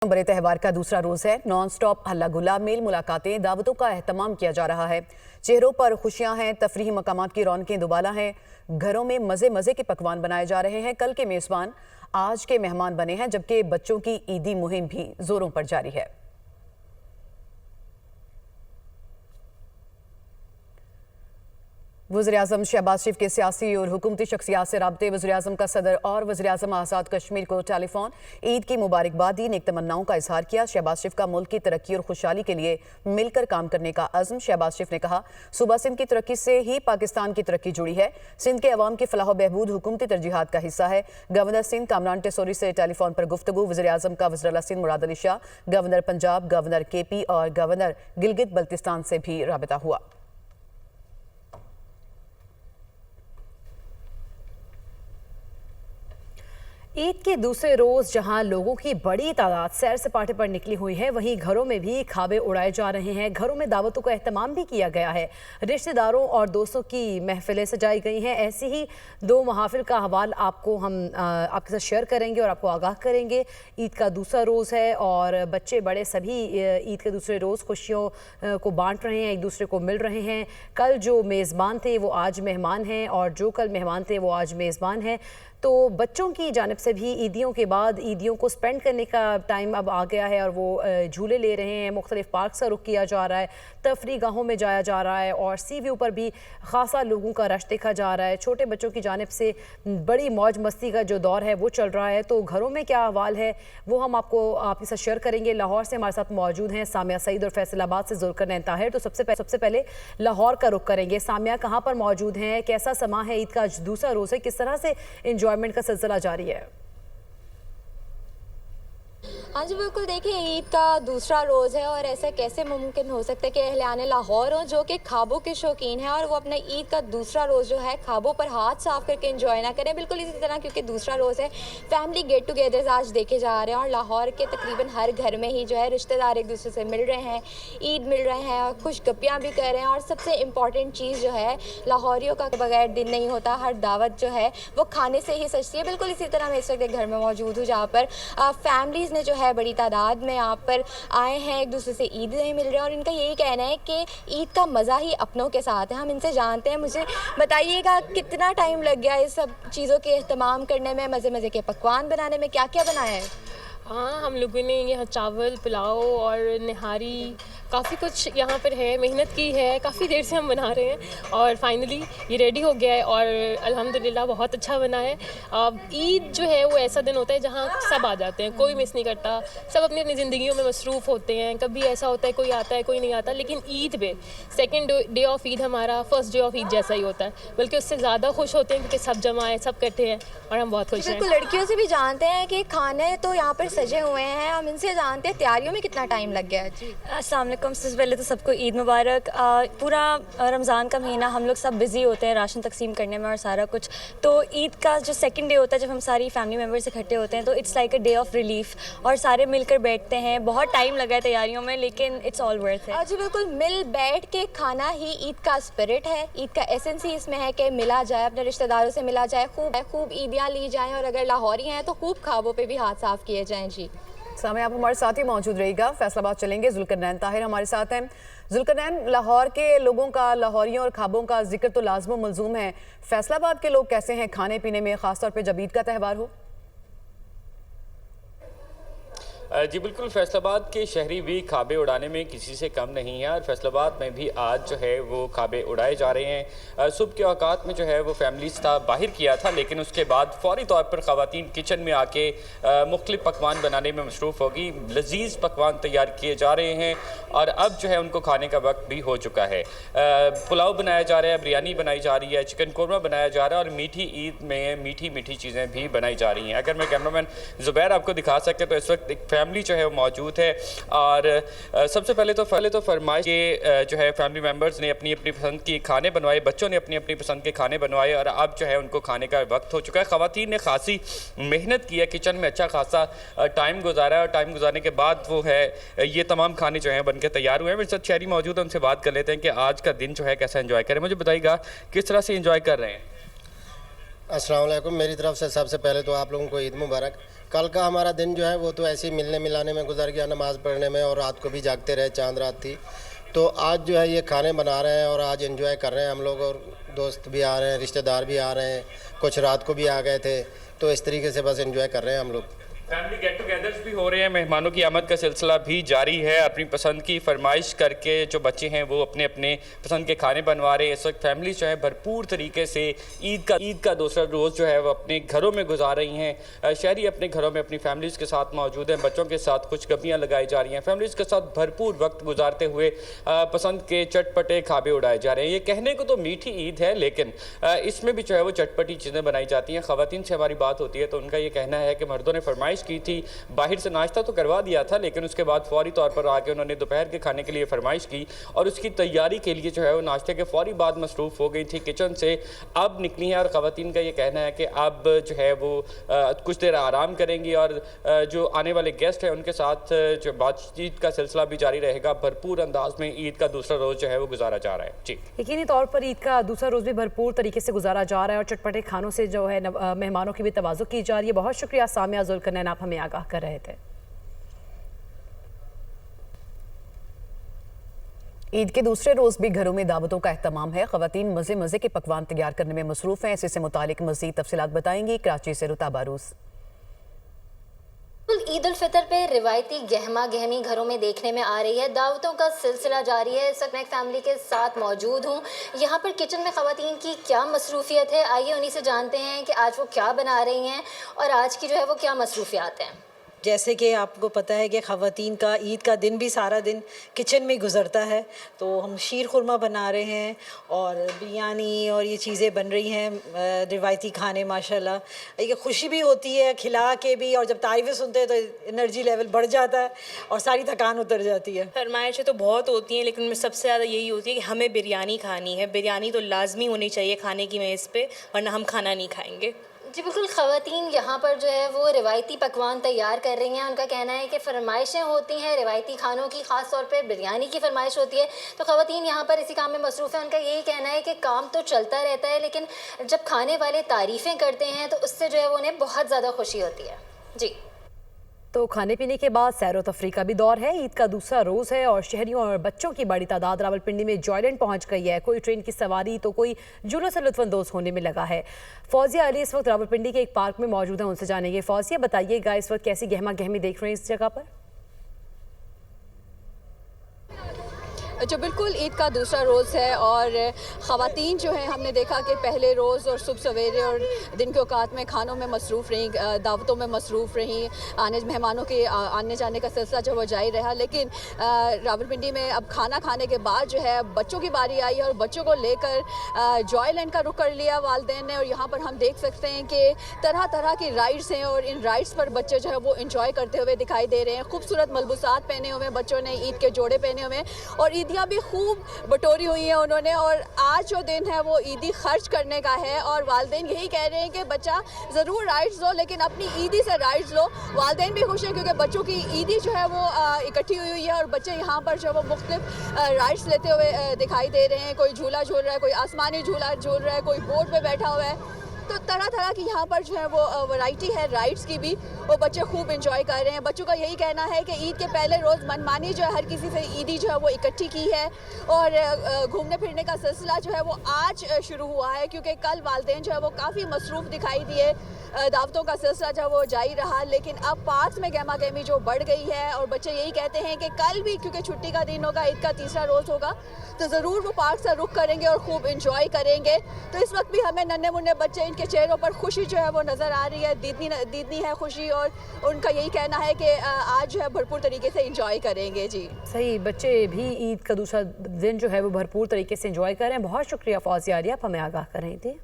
बड़े त्यौहार का दूसरा रोज है। नॉन स्टॉप हल्ला गुल्ला, मेल मुलाकातें, दावतों का एहतमाम किया जा रहा है। चेहरों पर खुशियां हैं, तफरीही मकामात की रौनकें दुबाला हैं। घरों में मजे मजे के पकवान बनाए जा रहे हैं। कल के मेजबान आज के मेहमान बने हैं, जबकि बच्चों की ईदी मुहिम भी जोरों पर जारी है। वज़ीर-ए-आज़म शहबाज शरीफ के सियासी और हुकूमती शख्सियात से राब्ते। वज़ीर-ए-आज़म का सदर और वज़ीर-ए-आज़म आज़ाद कश्मीर को टेलीफोन, ईद की मुबारकबाद दी, नेक तमन्नाओं का इजहार किया। शहबाज शरीफ का मुल्क की तरक्की और खुशहाली के लिए मिलकर काम करने का अज़्म। शहबाज शरीफ ने कहा, सूबा सिंध की तरक्की से ही पाकिस्तान की तरक्की जुड़ी है। सिंध के अवाम की फलाह बहबूद हुकूमती तरजीहात का हिस्सा है। गवर्नर सिंध कामरान टेसोरी से टेलीफोन पर गुफ्तगू। वज़ीर-ए-आज़म का वज़ीर Sindh Murad Ali Shah, governor Punjab, governor KP और गवर्नर गिलगित बल्तिस्तान से भी राबिता हुआ। ईद के दूसरे रोज जहां लोगों की बड़ी तादाद सैर सपाटे पर निकली हुई है, वहीं घरों में भी खाबे उड़ाए जा रहे हैं। घरों में दावतों का एहतमाम भी किया गया है। रिश्तेदारों और दोस्तों की महफिलें सजाई गई हैं। ऐसी ही दो महाफिल का हवाल आपको हम आपके साथ शेयर करेंगे और आपको आगाह करेंगे। ईद का दूसरा रोज़ है और बच्चे बड़े सभी ईद के दूसरे रोज़ खुशियों को बांट रहे हैं, एक दूसरे को मिल रहे हैं। कल जो मेज़बान थे वो आज मेहमान हैं और जो कल मेहमान थे वो आज मेज़बान हैं। तो बच्चों की जानिब से भी ईदियों के बाद ईदियों को स्पेंड करने का टाइम अब आ गया है और वो झूले ले रहे हैं। मुख्तलिफ पार्क का रुख किया जा रहा है, तफरी गाहों में जाया जा रहा है और सी व्यू पर भी खासा लोगों का रश देखा जा रहा है। छोटे बच्चों की जानिब से बड़ी मौज मस्ती का जो दौर है वो चल रहा है। तो घरों में क्या अहवाल है वो हम आपके साथ शेयर करेंगे। लाहौर से हमारे साथ मौजूद हैं सामिया सईद और फैसलाबाद से जुल्करनैन ताहिर। तो सबसे पहले लाहौर का रुख करेंगे। सामिया, कहाँ पर मौजूद हैं, कैसा समा है, ईद का दूसरा रोज़ है, किस तरह से इंजॉयमेंट का सिलसिला जारी है? हाँ जी बिल्कुल, देखिए ईद का दूसरा रोज़ है और ऐसा कैसे मुमकिन हो सकता है कि अहलियाने लाहौर हों जो कि ख्वाबों के शौकीन हैं और वो अपना ईद का दूसरा रोज़ जो है ख्वाबों पर हाथ साफ करके एंजॉय ना करें। बिल्कुल इसी तरह, क्योंकि दूसरा रोज़ है, फैमिली गेट टुगेदर्स आज देखे जा रहे हैं और लाहौर के तकरीबन हर घर में ही जो है रिश्तेदार एक दूसरे से मिल रहे हैं, ईद मिल रहे हैं और खुशगपियाँ भी कर रहे हैं। और सबसे इम्पॉर्टेंट चीज़ जो है, लाहौरियों का बगैर दिन नहीं होता। हर दावत जो है वो खाने से ही सजती है। बिल्कुल इसी तरह मैं इस वक्त एक घर में मौजूद हूँ जहाँ पर फैमिलीज़ ने जो है बड़ी तादाद में यहाँ पर आए हैं, एक दूसरे से ईद नहीं मिल रहे हैं और इनका यही कहना है कि ईद का मज़ा ही अपनों के साथ है। हम इनसे जानते हैं। मुझे बताइएगा कितना टाइम लग गया इस सब चीज़ों के अहतमाम करने में, मज़े मज़े के पकवान बनाने में, क्या क्या बनाया है? हाँ, हम लोगों ने यहाँ चावल, पुलाव और निहारी, काफ़ी कुछ यहाँ पर है। मेहनत की है, काफ़ी देर से हम बना रहे हैं और फाइनली ये रेडी हो गया है और अल्हम्दुलिल्लाह बहुत अच्छा बना है। ईद जो है वो ऐसा दिन होता है जहाँ सब आ जाते हैं, कोई मिस नहीं करता। सब अपनी अपनी ज़िंदगियों में मसरूफ़ होते हैं। कभी ऐसा होता है कोई आता है कोई नहीं आता, लेकिन ईद पे सेकेंड डे ऑफ ईद हमारा फर्स्ट डे ऑफ ईद जैसा ही होता है, बल्कि उससे ज़्यादा खुश होते हैं क्योंकि सब जमा है, सब इकट्ठे हैं और हम बहुत खुश हैं। बिल्कुल, लड़कियों से भी जानते हैं कि खाने तो यहाँ पर सजे हुए हैं, हम इनसे जानते हैं तैयारियों में कितना टाइम लग गया है। जी अस्सलाम वालेकुम। सबसे पहले तो सबको ईद मुबारक। पूरा रमज़ान का महीना हम लोग सब बिज़ी होते हैं राशन तकसीम करने में और सारा कुछ। तो ईद का जो सेकंड डे होता है, जब हम सारी फैमिली मेम्बर्स इकट्ठे होते हैं, तो it's like a day of relief और सारे मिलकर बैठते हैं। बहुत टाइम लगा है तैयारियों में, लेकिन इट्स ऑल वर्थ है। जी बिल्कुल, मिल बैठ के खाना ही ईद का स्पिरिट है। ईद का एसेंस ही इसमें है कि मिला जाए, अपने रिश्तेदारों से मिला जाए, खूब ईदियाँ ली जाएँ और अगर लाहौरी हैं तो खूब ख्वाबों पर भी हाथ साफ किए जाएँ। जी सामने आप हमारे साथ ही मौजूद रहिएगा। फैसलाबाद चलेंगे, जुल्करनैन ताहिर हमारे साथ हैं। जुल्करनैन, लाहौर के लोगों का, लाहौरियों और ख्वाबों का जिक्र तो लाज़िम मलजूम है। फैसलाबाद के लोग कैसे हैं खाने पीने में, खासतौर पे जब ईद का त्यौहार हो? जी बिल्कुल, फैसलाबाद के शहरी भी खाबे उड़ाने में किसी से कम नहीं है और फैसलाबाद में भी आज जो है वो खाबे उड़ाए जा रहे हैं। सुबह के औकात में जो है वो फैमिलीज था बाहर किया था, लेकिन उसके बाद फौरी तौर पर ख़वातीन किचन में आके मुख्तलिफ पकवान बनाने में मसरूफ़ होगी। लजीज़ पकवान तैयार किए जा रहे हैं और अब जो है उनको खाने का वक्त भी हो चुका है। पुलाव बनाया जा रहा है, बिरयानी बनाई जा रही है, चिकन कौरमा बनाया जा रहा है और मीठी ईद में मीठी मीठी चीज़ें भी बनाई जा रही हैं। अगर मैं कैमरामैन ज़ुबैर आपको दिखा सके तो इस वक्त एक फैमिली जो है वो मौजूद है और सबसे पहले तो फरमाइश के जो है फैमिली मेम्बर्स ने अपनी अपनी पसंद की खाने बनवाए, बच्चों ने अपनी अपनी पसंद के खाने बनवाए और अब जो है उनको खाने का वक्त हो चुका है। ख़वातीन ने खासी मेहनत की है, किचन में अच्छा खासा टाइम गुजारा है और टाइम गुजारने के बाद वो है ये तमाम खाने जो हैं बनके तैयार हुए हैं। मेरे साथ शहरी मौजूद है, उनसे बात कर लेते हैं कि आज का दिन जो है कैसा एंजॉय करें। मुझे बताइएगा किस तरह से एंजॉय कर रहे हैं? अस्सलाम वालेकुम। मेरी तरफ से सबसे पहले तो आप लोगों को ईद मुबारक। कल का हमारा दिन जो है वो तो ऐसे ही मिलने मिलाने में गुजर गया, नमाज़ पढ़ने में, और रात को भी जागते रहे, चांद रात थी। तो आज जो है ये खाने बना रहे हैं और आज एंजॉय कर रहे हैं हम लोग, और दोस्त भी आ रहे हैं, रिश्तेदार भी आ रहे हैं, कुछ रात को भी आ गए थे। तो इस तरीके से बस एंजॉय कर रहे हैं हम लोग। फैमिली गेट टुगेदर्स भी हो रहे हैं, मेहमानों की आमद का सिलसिला भी जारी है। अपनी पसंद की फरमाइश करके जो बच्चे हैं वो अपने अपने पसंद के खाने बनवा रहे हैं। इस वक्त फैमिली जो है भरपूर तरीके से ईद का दूसरा रोज़ जो है वो अपने घरों में गुजार रही हैं। शहरी अपने घरों में अपनी फैमिलीज़ के साथ मौजूद हैं, बच्चों के साथ कुछ गपियाँ लगाई जा रही हैं, फैमिलीज़ के साथ भरपूर वक्त गुजारते हुए पसंद के चटपटे खाबे उड़ाए जा रहे हैं। ये कहने को तो मीठी ईद है, लेकिन इसमें भी जो है वो चटपटी चीज़ें बनाई जाती हैं। ख़वातीन से हमारी बात होती है तो उनका ये कहना है कि मर्दों ने फरमाइश की थी, बाहर से नाश्ता तो करवा दिया था, लेकिन उसके बाद फौरी तौर पर आके उन्होंने दोपहर के खाने के लिए फरमाइश की और उसकी तैयारी के लिए जो है वो नाश्ते के फौरी बाद मसरूफ़ हो गई थी किचन से। अब निकली हैं और ख़वातीन का ये कहना है कि अब जो है वो कुछ देर आराम करेंगी और जो आने वाले गेस्ट हैं उनके साथ जो बातचीत का सिलसिला भी जारी रहेगा। भरपूर अंदाज में ईद का दूसरा रोज़ जो है वो गुजारा जा रहा है। जी, यकीनी तौर पर ईद का दूसरा रोज़ भी भरपूर तरीके से गुजारा जा रहा है और चटपटे खानों से जो है मेहमानों की भी तवाज़ुन की जा रही है। बहुत शुक्रिया सामिया जुल्करनैन, आप हमें आगाह कर रहे थे। ईद के दूसरे रोज भी घरों में दावतों का एहतमाम है। ख़वातीन मज़े मज़े के पकवान तैयार करने में मसरूफ़ हैं। इससे मुतालिक मज़ीद तफसीलात बताएंगी कराची से रुता बारूस। ईद उल फितर पे रिवायती गहमा गहमी घरों में देखने में आ रही है। दावतों का सिलसिला जारी है। इस वक्त मैं एक फैमिली के साथ मौजूद हूँ। यहाँ पर किचन में ख़वातीन की क्या मसरूफियत है, आइए उन्हीं से जानते हैं कि आज वो क्या बना रही हैं और आज की जो है वो क्या मसरूफियात हैं। जैसे कि आपको पता है कि ख़वातीन का ईद का दिन भी सारा दिन किचन में गुज़रता है, तो हम शीर खुरमा बना रहे हैं और बिरयानी और ये चीज़ें बन रही हैं, रिवायती खाने माशाल्लाह। ये खुशी भी होती है खिला के भी, और जब तारीफ़ें सुनते हैं तो एनर्जी लेवल बढ़ जाता है और सारी थकान उतर जाती है। फरमाइशें तो बहुत होती हैं, लेकिन सबसे ज़्यादा यही होती है कि हमें बिरयानी खानी है। बिरयानी तो लाजमी होनी चाहिए खाने की मेज़ पे, वरना हम खाना नहीं खाएंगे। जी बिल्कुल, ख़वातीन यहाँ पर जो है वो रिवायती पकवान तैयार कर रही हैं। उनका कहना है कि फरमाइशें होती हैं रिवायती खानों की, ख़ास तौर पे बिरयानी की फरमाइश होती है, तो ख़वातीन यहाँ पर इसी काम में मसरूफ़ है। उनका यही कहना है कि काम तो चलता रहता है, लेकिन जब खाने वाले तारीफ़ें करते हैं तो उससे जो है वो उन्हें बहुत ज़्यादा खुशी होती है। जी, तो खाने पीने के बाद सैर व तफरी का भी दौर है। ईद का दूसरा रोज़ है और शहरियों और बच्चों की बड़ी तादाद रावलपिंडी में जॉयलैंड पहुंच गई है। कोई ट्रेन की सवारी तो कोई जुलूस से लुत्फ़अंदोज़ होने में लगा है। फौजिया अली इस वक्त रावलपिंडी के एक पार्क में मौजूद है, उनसे जानेंगे। फौजिया, बताइएगा इस वक्त कैसी गहमा गहमी देख रहे हैं इस जगह पर? जो बिल्कुल ईद का दूसरा रोज़ है और ख़वातीन जो है हमने देखा कि पहले रोज़ और सुबह सवेरे और दिन के औकात में खानों में मसरूफ़ रहीं, दावतों में मसरूफ़ रहीं, मेहमानों के आने जाने का सिलसिला जो वो जारी रहा। लेकिन रावलपिंडी में अब खाना खाने के बाद जो है बच्चों की बारी आई है और बच्चों को लेकर जॉयलैंड का रुख कर लिया वालिदैन ने। और यहाँ पर हम देख सकते हैं कि तरह तरह की राइड्स हैं और इन राइड्स पर बच्चे जो है वो इंजॉय करते हुए दिखाई दे रहे हैं। खूबसूरत मलबूसात पहने हुए बच्चों ने, ईद के जोड़े पहने हुए और ईदियाँ भी खूब बटोरी हुई हैं उन्होंने। और आज जो दिन है वो ईदी खर्च करने का है और वालिदैन यही कह रहे हैं कि बच्चा ज़रूर राइड्स लो, लेकिन अपनी ईदी से राइड्स लो। वालिदैन भी खुश हैं क्योंकि बच्चों की ईदी जो है वो इकट्ठी हुई है और बच्चे यहाँ पर जो है वो मुख्तलिफ राइड्स लेते हुए दिखाई दे रहे हैं। कोई झूला झूल रहा है, कोई आसमानी झूला झूल रहा है, कोई बोट पे बैठा हुआ है। तो तरह तरह की यहाँ पर जो है वो वैरायटी है राइड्स की भी, वो बच्चे खूब एंजॉय कर रहे हैं। बच्चों का यही कहना है कि ईद के पहले रोज़ मनमानी जो है हर किसी से ईदी जो है वो इकट्ठी की है और घूमने फिरने का सिलसिला जो है वो आज शुरू हुआ है, क्योंकि कल वालिदैन जो है वो काफ़ी मसरूफ़ दिखाई दिए, दावतों का सिलसिला जो है वो जारी रहा। लेकिन अब पार्क्स में गहमा गहमी जो बढ़ गई है और बच्चे यही कहते हैं कि कल भी, क्योंकि छुट्टी का दिन होगा, ईद का तीसरा रोज़ होगा, तो ज़रूर वो पार्क से रुख करेंगे और खूब इंजॉय करेंगे। तो इस वक्त भी हमें नन्हे मुन्ने बच्चे, इनके चेहरों पर खुशी जो है वो नज़र आ रही है, दीदनी है खुशी, और उनका यही कहना है कि आज जो है भरपूर तरीके से इंजॉय करेंगे। जी सही, बच्चे भी ईद का दूसरा दिन जो है वो भरपूर तरीके से इंजॉय कर रहे हैं। बहुत शुक्रिया फौजिया अली, आप हमें आगाह कर रही थी।